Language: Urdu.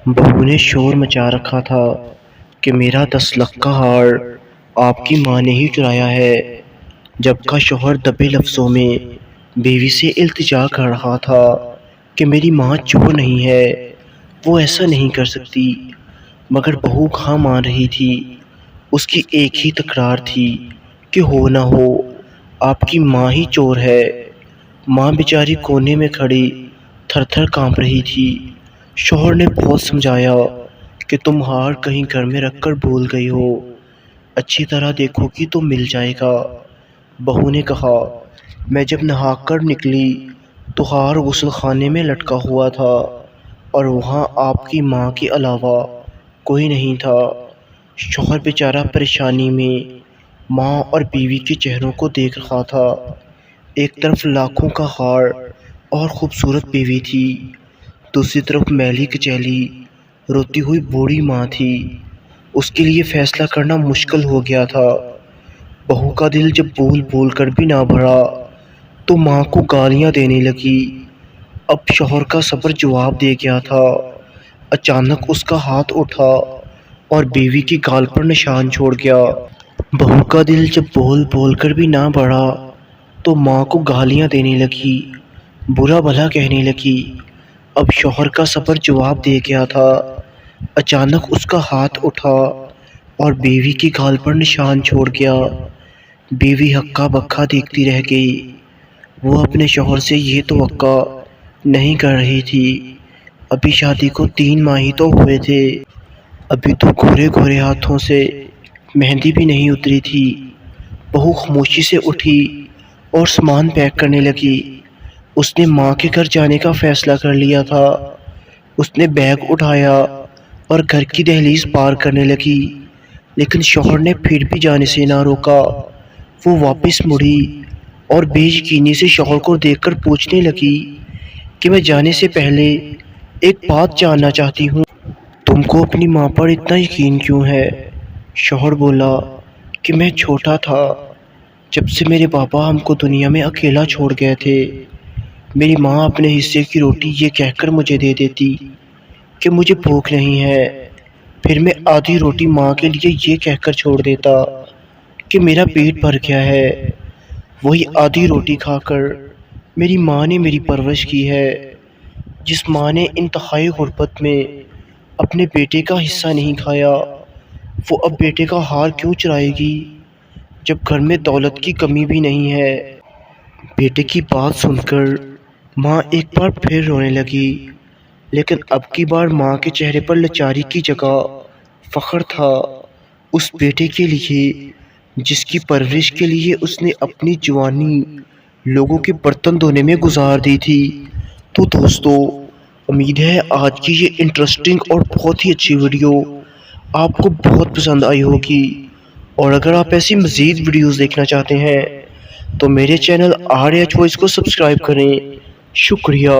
بہو نے شور مچا رکھا تھا کہ میرا 10 لاکھ کا ہار آپ کی ماں نے ہی چرایا ہے، جب کا شوہر دبے لفظوں میں بیوی سے التجا کر رہا تھا کہ میری ماں چور نہیں ہے، وہ ایسا نہیں کر سکتی، مگر بہو کہاں مان رہی تھی۔ اس کی ایک ہی تکرار تھی کہ ہو نہ ہو آپ کی ماں ہی چور ہے۔ ماں بیچاری کونے میں کھڑی تھر تھر کانپ رہی تھی۔ شوہر نے بہت سمجھایا کہ تم ہار کہیں گھر میں رکھ کر بھول گئی ہو، اچھی طرح دیکھو گی تو مل جائے گا۔ بہو نے کہا، میں جب نہا کر نکلی تو ہار غسل خانے میں لٹکا ہوا تھا اور وہاں آپ کی ماں کے علاوہ کوئی نہیں تھا۔ شوہر بیچارہ پریشانی میں ماں اور بیوی کے چہروں کو دیکھ رہا تھا۔ ایک طرف لاکھوں کا ہار اور خوبصورت بیوی تھی، دوسری طرف میلی کچیلی روتی ہوئی بوڑھی ماں تھی۔ اس کے لیے فیصلہ کرنا مشکل ہو گیا تھا۔ بہو کا دل جب بول بول کر بھی نہ بھرا تو ماں کو گالیاں دینے لگی۔ اب شوہر کا صبر جواب دے گیا تھا۔ اچانک اس کا ہاتھ اٹھا اور بیوی کی گال پر نشان چھوڑ گیا۔ بہو کا دل جب بول بول کر بھی نہ بڑھا تو ماں کو گالیاں دینے لگی، برا بھلا کہنے لگی۔ اب شوہر کا صبر جواب دے گیا تھا۔ اچانک اس کا ہاتھ اٹھا اور بیوی کی گال پر نشان چھوڑ گیا۔ بیوی ہکا بکا دیکھتی رہ گئی۔ وہ اپنے شوہر سے یہ توقع نہیں کر رہی تھی۔ ابھی شادی کو 3 ماہ ہی تو ہوئے تھے، ابھی تو گورے گورے ہاتھوں سے مہندی بھی نہیں اتری تھی۔ بہو خاموشی سے اٹھی اور سامان پیک کرنے لگی۔ اس نے ماں کے گھر جانے کا فیصلہ کر لیا تھا۔ اس نے بیگ اٹھایا اور گھر کی دہلیز پار کرنے لگی، لیکن شوہر نے پھر بھی جانے سے نہ روکا۔ وہ واپس مڑی اور بے یقینی سے شوہر کو دیکھ کر پوچھنے لگی کہ میں جانے سے پہلے ایک بات جاننا چاہتی ہوں، تم کو اپنی ماں پر اتنا یقین کیوں ہے؟ شوہر بولا کہ میں چھوٹا تھا جب سے میرے پاپا ہم کو دنیا میں اکیلا چھوڑ گئے تھے، میری ماں اپنے حصے کی روٹی یہ کہہ کر مجھے دے دیتی کہ مجھے بھوک نہیں ہے، پھر میں آدھی روٹی ماں کے لیے یہ کہہ کر چھوڑ دیتا کہ میرا پیٹ بھر گیا ہے۔ وہی آدھی روٹی کھا کر میری ماں نے میری پرورش کی ہے۔ جس ماں نے انتہائی غربت میں اپنے بیٹے کا حصہ نہیں کھایا، وہ اب بیٹے کا ہار کیوں چرائے گی جب گھر میں دولت کی کمی بھی نہیں ہے؟ بیٹے کی بات سن کر ماں ایک بار پھر رونے لگی، لیکن اب کی بار ماں کے چہرے پر لاچاری کی جگہ فخر تھا، اس بیٹے کے لیے جس کی پرورش کے لیے اس نے اپنی جوانی لوگوں کے برتن دھونے میں گزار دی تھی۔ تو دوستو، امید ہے آج کی یہ انٹرسٹنگ اور بہت ہی اچھی ویڈیو آپ کو بہت پسند آئی ہوگی، اور اگر آپ ایسی مزید ویڈیوز دیکھنا چاہتے ہیں تو میرے چینل آر ایچ وائس کو سبسکرائب کریں۔ شکریہ۔